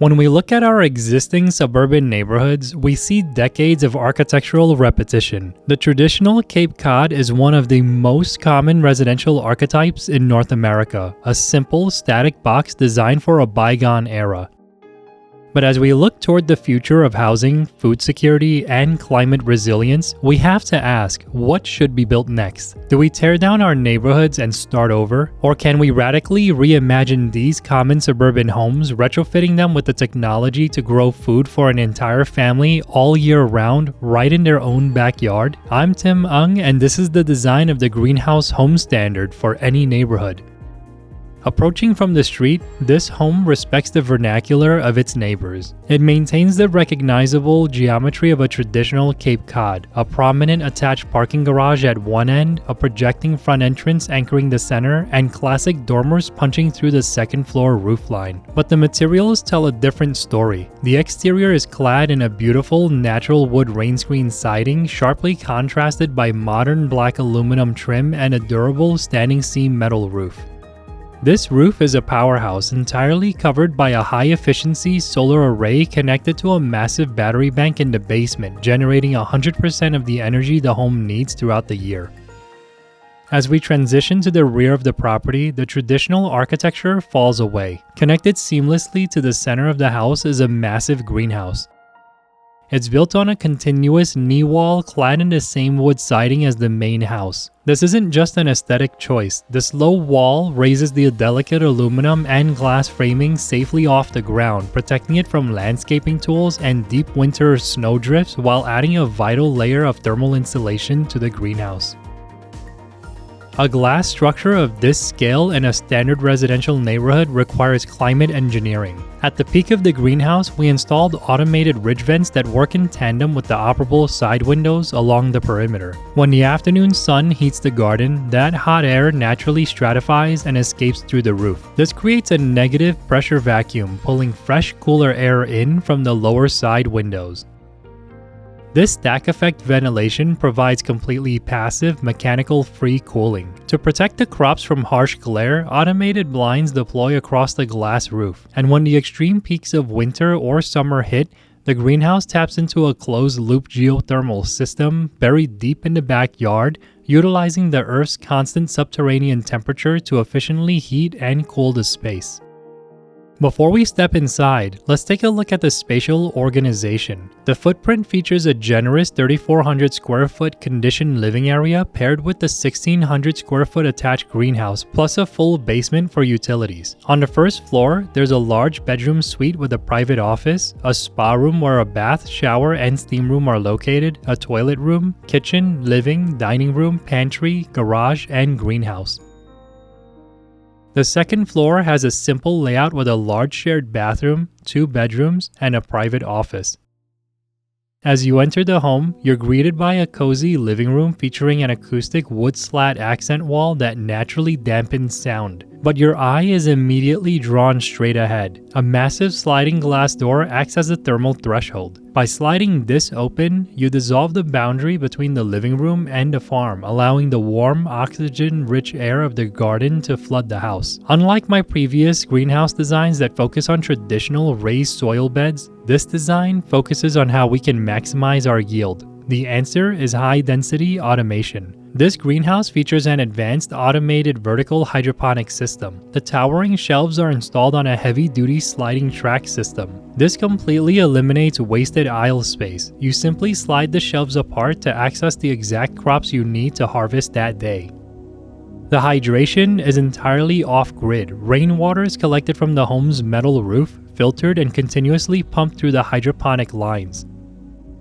When we look at our existing suburban neighborhoods, we see decades of architectural repetition. The traditional Cape Cod is one of the most common residential archetypes in North America, a simple, static box designed for a bygone era. But as we look toward the future of housing, food security, and climate resilience, we have to ask, what should be built next? Do we tear down our neighborhoods and start over? Or can we radically reimagine these common suburban homes, retrofitting them with the technology to grow food for an entire family all year round, right in their own backyard? I'm Tim Ung, and this is the design of the Greenhouse Home standard for any neighborhood. Approaching from the street, this home respects the vernacular of its neighbors. It maintains the recognizable geometry of a traditional Cape Cod, a prominent attached parking garage at one end, a projecting front entrance anchoring the center, and classic dormers punching through the second floor roofline. But the materials tell a different story. The exterior is clad in a beautiful natural wood rain screen siding, sharply contrasted by modern black aluminum trim and a durable standing seam metal roof. This roof is a powerhouse entirely covered by a high-efficiency solar array connected to a massive battery bank in the basement, generating 100% of the energy the home needs throughout the year. As we transition to the rear of the property, the traditional architecture falls away. Connected seamlessly to the center of the house is a massive greenhouse. It's built on a continuous knee wall clad in the same wood siding as the main house. This isn't just an aesthetic choice. This low wall raises the delicate aluminum and glass framing safely off the ground, protecting it from landscaping tools and deep winter snow drifts while adding a vital layer of thermal insulation to the greenhouse. A glass structure of this scale in a standard residential neighborhood requires climate engineering. At the peak of the greenhouse, we installed automated ridge vents that work in tandem with the operable side windows along the perimeter. When the afternoon sun heats the garden, that hot air naturally stratifies and escapes through the roof. This creates a negative pressure vacuum, pulling fresh, cooler air in from the lower side windows. This stack effect ventilation provides completely passive, mechanical-free cooling. To protect the crops from harsh glare, automated blinds deploy across the glass roof. And when the extreme peaks of winter or summer hit, the greenhouse taps into a closed-loop geothermal system buried deep in the backyard, utilizing the Earth's constant subterranean temperature to efficiently heat and cool the space. Before we step inside, let's take a look at the spatial organization. The footprint features a generous 3,400 square foot conditioned living area paired with the 1,600 square foot attached greenhouse plus a full basement for utilities. On the first floor, there's a large bedroom suite with a private office, a spa room where a bath, shower, and steam room are located, a toilet room, kitchen, living, dining room, pantry, garage, and greenhouse. The second floor has a simple layout with a large shared bathroom, 2 bedrooms, and a private office. As you enter the home, you're greeted by a cozy living room featuring an acoustic wood slat accent wall that naturally dampens sound. But your eye is immediately drawn straight ahead. A massive sliding glass door acts as a thermal threshold. By sliding this open, you dissolve the boundary between the living room and the farm, allowing the warm, oxygen-rich air of the garden to flood the house. Unlike my previous greenhouse designs that focus on traditional raised soil beds, this design focuses on how we can maximize our yield. The answer is high-density automation. This greenhouse features an advanced automated vertical hydroponic system. The towering shelves are installed on a heavy-duty sliding track system. This completely eliminates wasted aisle space. You simply slide the shelves apart to access the exact crops you need to harvest that day. The hydration is entirely off-grid. Rainwater is collected from the home's metal roof, filtered and continuously pumped through the hydroponic lines.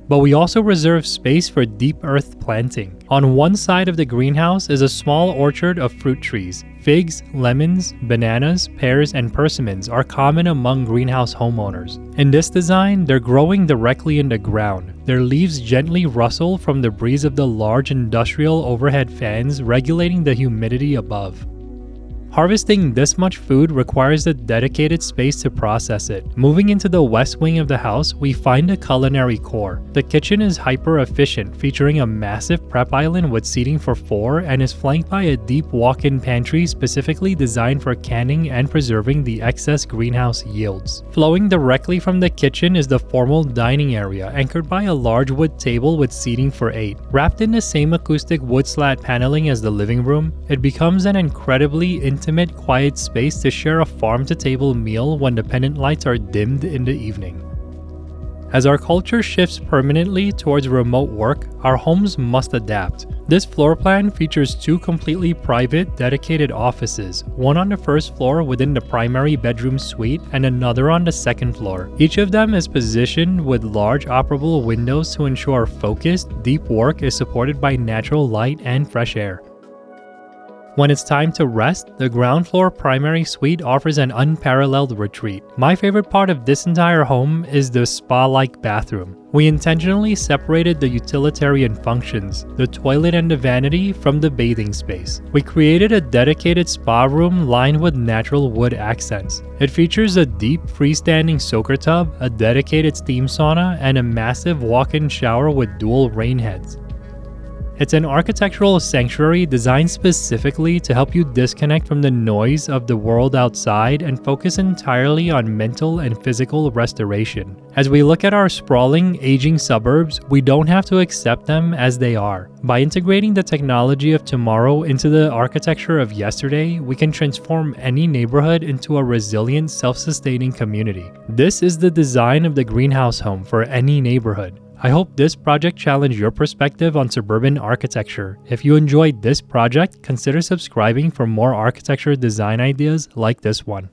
But we also reserve space for deep earth planting. On one side of the greenhouse is a small orchard of fruit trees. Figs, lemons, bananas, pears, and persimmons are common among greenhouse homeowners. In this design, they're growing directly in the ground. Their leaves gently rustle from the breeze of the large industrial overhead fans regulating the humidity above. Harvesting this much food requires a dedicated space to process it. Moving into the west wing of the house, we find a culinary core. The kitchen is hyper-efficient, featuring a massive prep island with seating for 4 and is flanked by a deep walk-in pantry specifically designed for canning and preserving the excess greenhouse yields. Flowing directly from the kitchen is the formal dining area, anchored by a large wood table with seating for 8. Wrapped in the same acoustic wood slat paneling as the living room, it becomes an incredibly intimate, quiet space to share a farm-to-table meal when the pendant lights are dimmed in the evening. As our culture shifts permanently towards remote work, our homes must adapt. This floor plan features 2 completely private, dedicated offices, one on the first floor within the primary bedroom suite and another on the second floor. Each of them is positioned with large operable windows to ensure focused, deep work is supported by natural light and fresh air. When it's time to rest, the ground floor primary suite offers an unparalleled retreat. My favorite part of this entire home is the spa-like bathroom. We intentionally separated the utilitarian functions, the toilet and the vanity, from the bathing space. We created a dedicated spa room lined with natural wood accents. It features a deep freestanding soaker tub, a dedicated steam sauna, and a massive walk-in shower with dual rain heads. It's an architectural sanctuary designed specifically to help you disconnect from the noise of the world outside and focus entirely on mental and physical restoration. As we look at our sprawling, aging suburbs, we don't have to accept them as they are. By integrating the technology of tomorrow into the architecture of yesterday, we can transform any neighborhood into a resilient, self-sustaining community. This is the design of the greenhouse home for any neighborhood. I hope this project challenged your perspective on suburban architecture. If you enjoyed this project, consider subscribing for more architecture design ideas like this one.